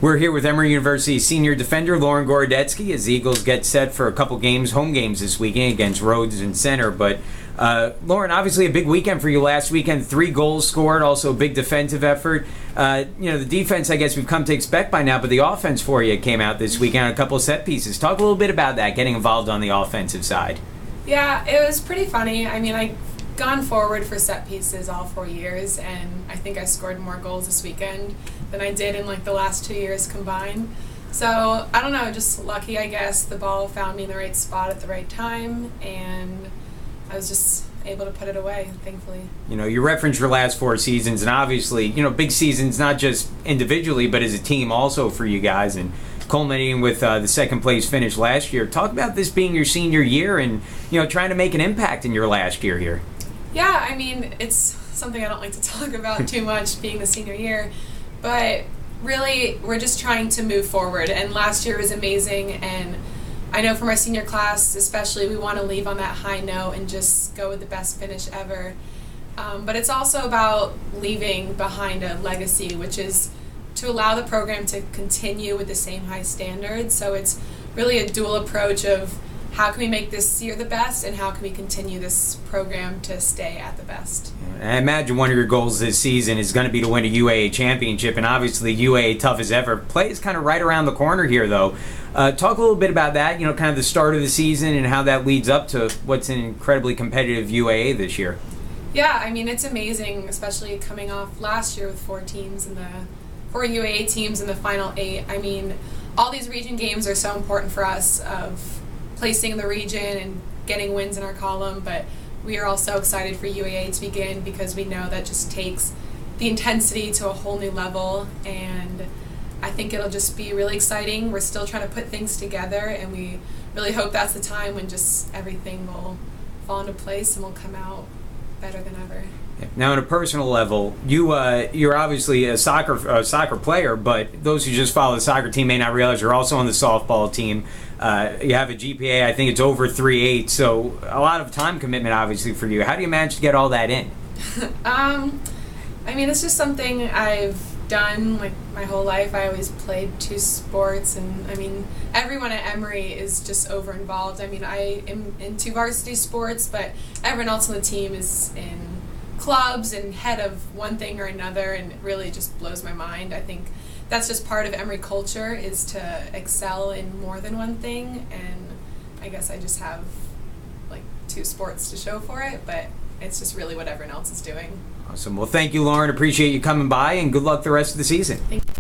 We're here with Emory University senior defender Lauren Gorodetsky as the Eagles get set for a couple games, home games this weekend against Rhodes and Center. But Lauren, obviously a big weekend for you last weekend. 3 goals scored, also a big defensive effort. The defense, I guess we've come to expect by now, but the offense for you came out this weekend on a couple of set pieces. Talk a little bit about that, getting involved on the offensive side. Yeah, it was pretty funny. I mean, I've gone forward for set pieces all 4 years, and I think I scored more goals this weekend than I did in like the last 2 years combined. So I don't know, just lucky, I guess. The ball found me in the right spot at the right time, and I was just able to put it away, thankfully. You referenced your last 4 seasons, and obviously, big seasons, not just individually, but as a team also for you guys, and culminating with the second place finish last year. Talk about this being your senior year and, trying to make an impact in your last year here. Yeah, I mean, it's something I don't like to talk about too much, being the senior year, but really, we're just trying to move forward, and last year was amazing, and I know from our senior class especially, we want to leave on that high note and just go with the best finish ever. But it's also about leaving behind a legacy, which is to allow the program to continue with the same high standards. So it's really a dual approach of how can we make this year the best, and how can we continue this program to stay at the best. I imagine one of your goals this season is going to be to win a UAA championship, and obviously UAA tough as ever. Play is kind of right around the corner here, though. Talk a little bit about that, kind of the start of the season and how that leads up to what's an incredibly competitive UAA this year. Yeah, I mean, it's amazing, especially coming off last year with 4 UAA teams in the final 8. I mean, all these region games are so important for us of placing in the region and getting wins in our column, but we are all so excited for UAA to begin because we know that just takes the intensity to a whole new level, and I think it'll just be really exciting. We're still trying to put things together, and we really hope that's the time when just everything will fall into place and will come out better than ever. Now, on a personal level, you're obviously a soccer player, but those who just follow the soccer team may not realize you're also on the softball team. You have a GPA, I think it's over 3.8, so a lot of time commitment, obviously, for you. How do you manage to get all that in? I mean, it's just something I've done like my whole life. I always played 2 sports, and I mean, everyone at Emory is just over involved. I mean, I am in 2 varsity sports, but everyone else on the team is in clubs and head of one thing or another, and it really just blows my mind. I think that's just part of Emory culture, is to excel in more than one thing, and I guess I just have like 2 sports to show for it, but it's just really what everyone else is doing. Awesome. Well, thank you, Lauren. Appreciate you coming by, and good luck the rest of the season. Thank you.